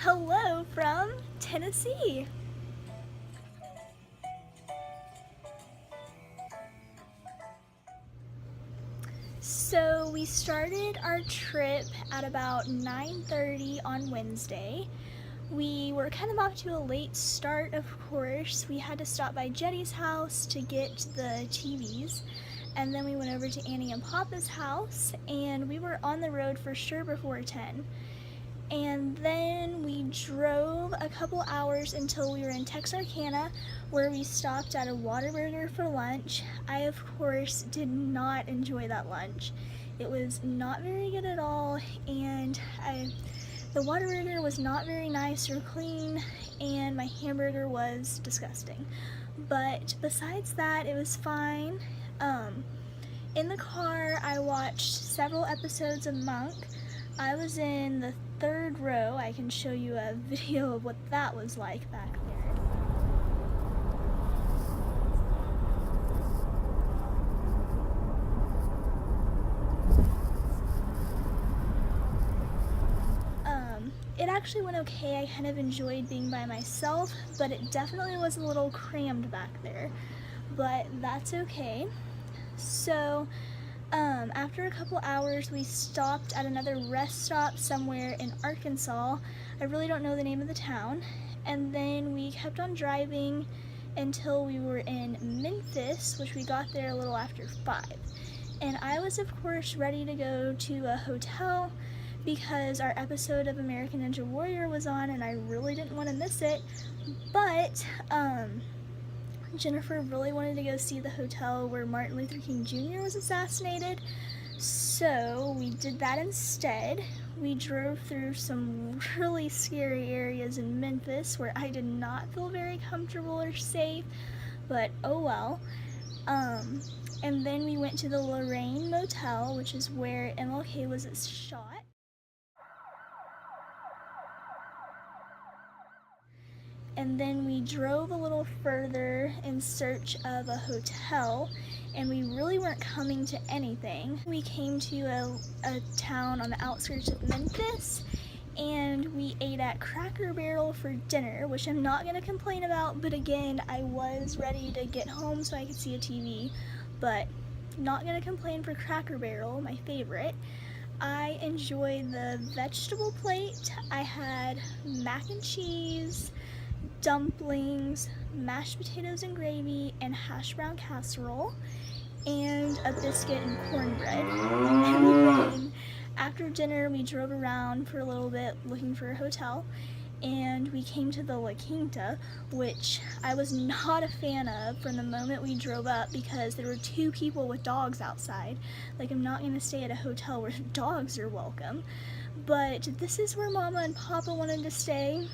Hello from Tennessee. So we started our trip at about 9:30 on Wednesday. We were kind of off to a late start, of course. We had to stop by Jetty's house to get the TVs, and then we went over to Annie and Papa's house, and we were on the road for sure before 10. And then we drove a couple hours until we were in Texarkana, where we stopped at a Whataburger for lunch. I, of course, did not enjoy that lunch. It was not very good at all, and the Whataburger was not very nice or clean, and my hamburger was disgusting. But besides that, it was fine. In the car, I watched several episodes of Monk. I was in the third row. I can show you a video of what that was like back there. It actually went okay. I kind of enjoyed being by myself, but it definitely was a little crammed back there. But that's okay. So, after a couple hours, we stopped at another rest stop somewhere in Arkansas. I really don't know the name of the town. And then we kept on driving until we were in Memphis, which we got there a little after 5. And I was, of course, ready to go to a hotel because our episode of American Ninja Warrior was on and I really didn't want to miss it. But, Jennifer really wanted to go see the hotel where Martin Luther King Jr. was assassinated, so we did that instead. We drove through some really scary areas in Memphis where I did not feel very comfortable or safe, but oh well. And then we went to the Lorraine Motel, which is where MLK was shot. And then we drove a little further in search of a hotel, and we really weren't coming to anything. We came to a town on the outskirts of Memphis, and we ate at Cracker Barrel for dinner, which I'm not gonna complain about, but again, I was ready to get home so I could see a TV, but not gonna complain for Cracker Barrel, my favorite. I enjoyed the vegetable plate. I had mac and cheese, dumplings, mashed potatoes and gravy, and hash brown casserole, and a biscuit and cornbread. And then after dinner, we drove around for a little bit looking for a hotel, and we came to the La Quinta, which I was not a fan of from the moment we drove up because there were 2 people with dogs outside. Like, I'm not gonna stay at a hotel where dogs are welcome. But this is where Mama and Papa wanted to stay,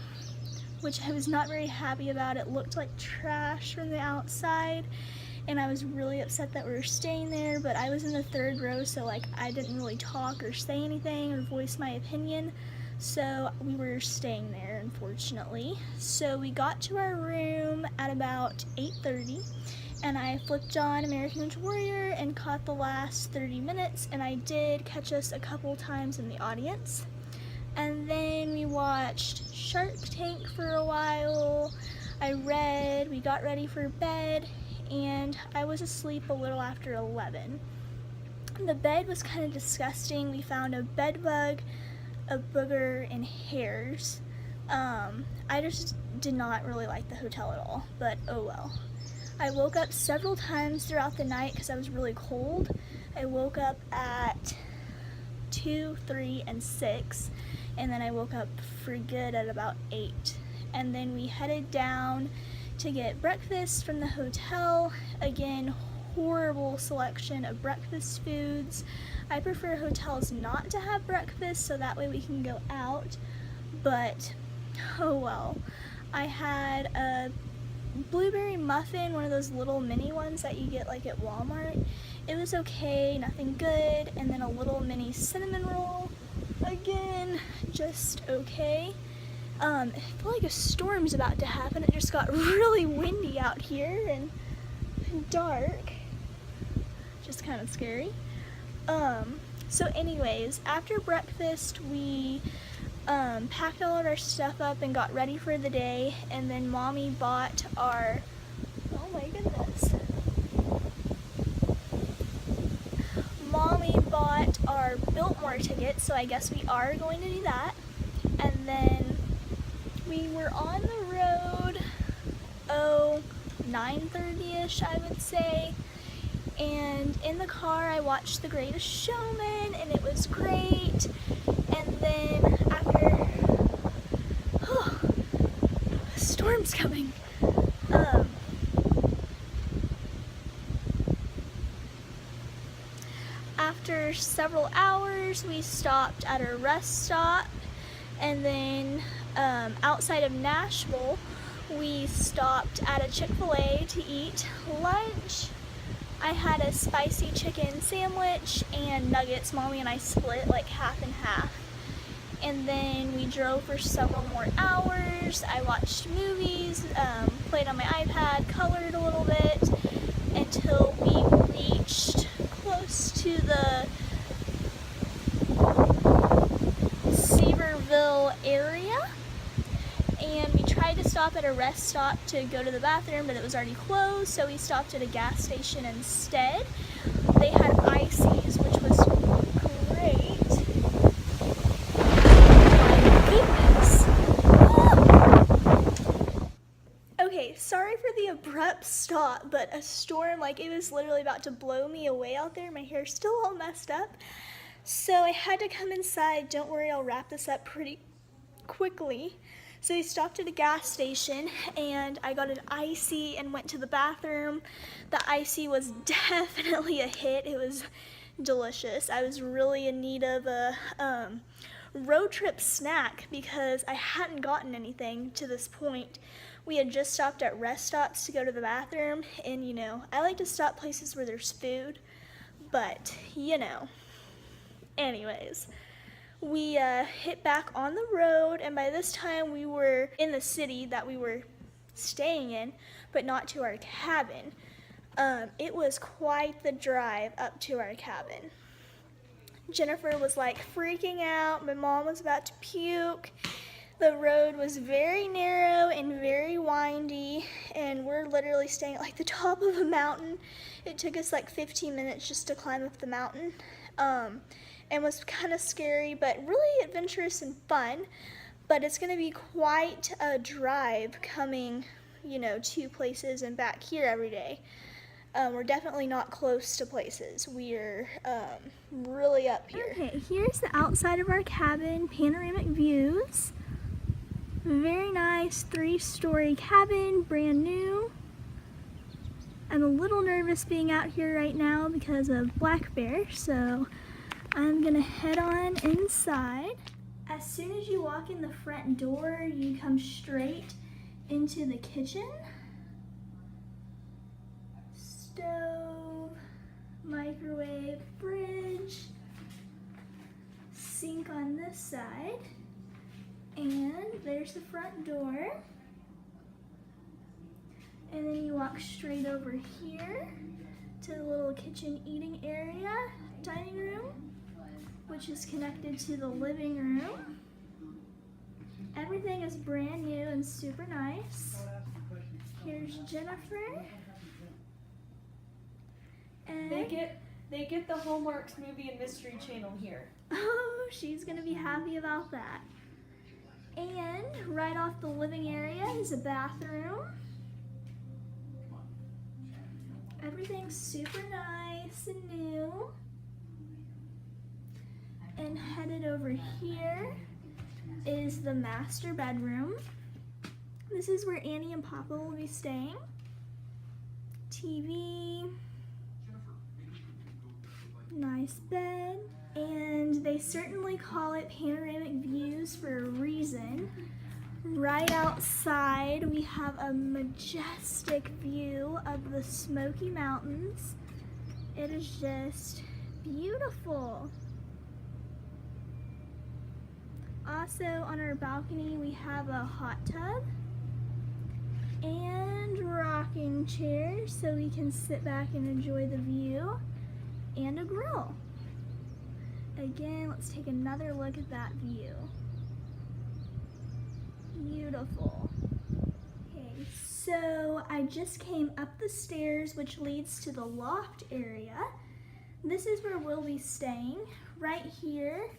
which I was not very happy about. It looked like trash from the outside, and I was really upset that we were staying there, but I was in the third row, so like I didn't really talk or say anything or voice my opinion, so we were staying there, unfortunately. So we got to our room at about 8:30, and I flipped on American Ninja Warrior and caught the last 30 minutes, and I did catch us a couple times in the audience. And then we watched Shark Tank for a while. I read, we got ready for bed, and I was asleep a little after 11. The bed was kind of disgusting. We found a bed bug, a booger, and hairs. I just did not really like the hotel at all, but oh well. I woke up several times throughout the night because I was really cold. I woke up at 2, 3, and 6. And then I woke up for good at about 8. And then we headed down to get breakfast from the hotel. Again, horrible selection of breakfast foods. I prefer hotels not to have breakfast so that way we can go out, but oh well. I had a blueberry muffin, one of those little mini ones that you get like at Walmart. It was okay, nothing good, and then a little mini cinnamon roll. Again, just okay. I feel like a storm's about to happen. It just got really windy out here and dark. Just kind of scary. So anyways, after breakfast we packed all of our stuff up and got ready for the day, and then Mommy bought our, oh my goodness. Mommy bought our Biltmore ticket, so I guess we are going to do that. And then we were on the road, 9:30ish I would say. And in the car I watched The Greatest Showman, and it was great. And then after, a storm's coming. After several hours, we stopped at a rest stop, and then outside of Nashville, we stopped at a Chick-fil-A to eat lunch. I had a spicy chicken sandwich and nuggets. Mommy and I split like half and half. And then we drove for several more hours. I watched movies, played on my iPad, colored a little bit, until we reached close to the Sevierville area. And we tried to stop at a rest stop to go to the bathroom, but it was already closed, so we stopped at a gas station instead. They had ices, which was great. Oh my goodness. Okay, sorry for the abrupt stop, but a storm, like it was literally about to blow me away out there. My hair's still all messed up. So I had to come inside. Don't worry, I'll wrap this up pretty quickly. So we stopped at a gas station, and I got an icy and went to the bathroom. The icy was definitely a hit. It was delicious. I was really in need of a road trip snack because I hadn't gotten anything to this point. We had just stopped at rest stops to go to the bathroom, and you know, I like to stop places where there's food, but you know, anyways. We hit back on the road, and by this time we were in the city that we were staying in, but not to our cabin. It was quite the drive up to our cabin. Jennifer was like freaking out. My mom was about to puke. The road was very narrow and very windy, and we're literally staying at like the top of a mountain. It took us like 15 minutes just to climb up the mountain. And was kind of scary, but really adventurous and fun. But it's going to be quite a drive coming, you know, to places and back here every day. We're definitely not close to places. We're really up here. Okay, here's the outside of our cabin, panoramic views. Very nice 3-story cabin, brand new. I'm a little nervous being out here right now because of black bear, so I'm gonna head on inside. As soon as you walk in the front door, you come straight into the kitchen. Stove, microwave, fridge, sink on this side, and there's the front door. And then you walk straight over here to the little kitchen eating area, dining room, which is connected to the living room. Everything is brand new and super nice. Here's Jennifer. And they get the Hallmark's Movie and Mystery Channel here. Oh, she's gonna be happy about that. And right off the living area is a bathroom. Everything's super nice and new. And headed over here is the master bedroom. This is where Annie and Papa will be staying. TV, nice bed, and they certainly call it panoramic views for a reason. Right outside we have a majestic view of the Smoky Mountains. It is just beautiful. Also on our balcony we have a hot tub and rocking chairs so we can sit back and enjoy the view, and a grill. Again, let's take another look at that view. beautiful. Okay, so I just came up the stairs, which leads to the loft area. This is where we'll be staying. Right here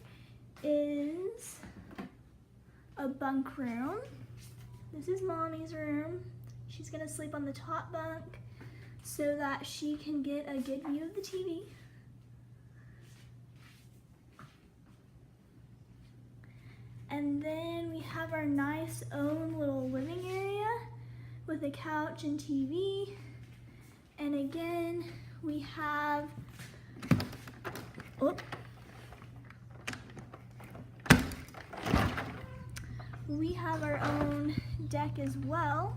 is a bunk room. This is Mommy's room. She's gonna sleep on the top bunk so that she can get a good view of the TV. And then we have our nice own little living area with a couch and TV. And again, we have, our own deck as well,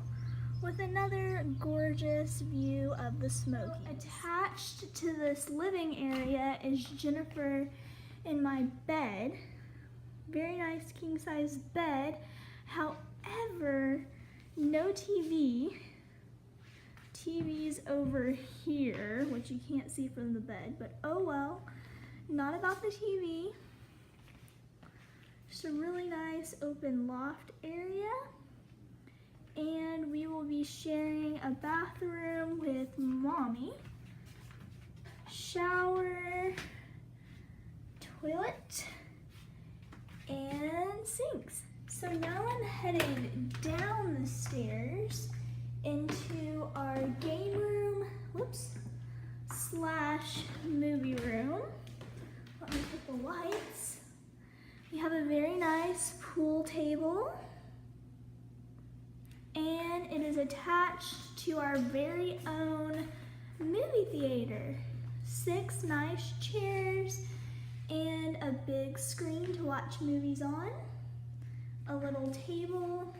with another gorgeous view of the Smokies. Attached to this living area is Jennifer and my bed. Very nice king size bed. However, no TV. TV's over here, which you can't see from the bed, but oh well. Not about the TV. Just a really nice open loft area. And we will be sharing a bathroom with Mommy. Shower, toilet, and sinks. So now I'm headed down the stairs into our game room, slash movie room. Let me hit the lights. We have a very nice pool table, and it is attached to our very own movie theater. 6 nice chairs and a big screen to watch movies on, a little table,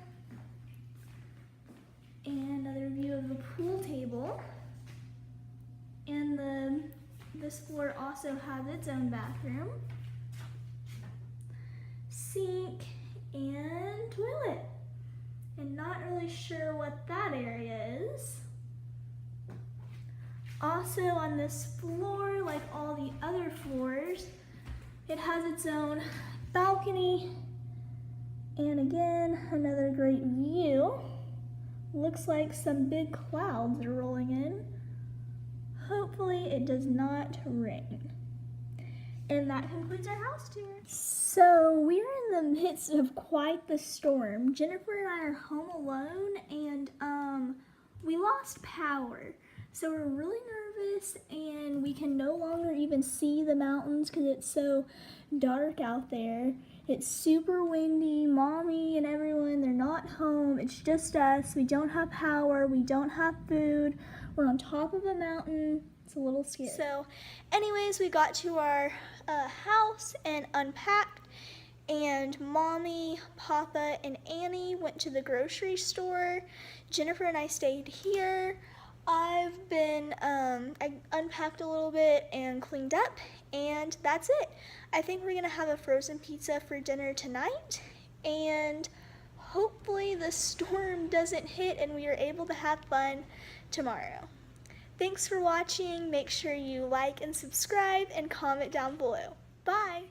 and another view of the pool table. And this floor also has its own bathroom, sink, and toilet. And not really sure what that area is. Also on this floor, like all the other floors, it has its own balcony. And again, another great view. Looks like some big clouds are rolling in. Hopefully it does not rain. And that concludes our house tour. So we're in the midst of quite the storm. Jennifer and I are home alone, and we lost power. So we're really nervous, and we can no longer even see the mountains because it's so dark out there. It's super windy. Mommy and everyone, they're not home. It's just us. We don't have power. We don't have food. We're on top of a mountain. It's a little scary. So anyways, we got to our house and unpacked, and Mommy, Papa, and Annie went to the grocery store. Jennifer and I stayed here. I unpacked a little bit and cleaned up, and that's it. I think we're gonna have a frozen pizza for dinner tonight, and hopefully the storm doesn't hit and we are able to have fun tomorrow. Thanks for watching. Make sure you like and subscribe and comment down below. Bye!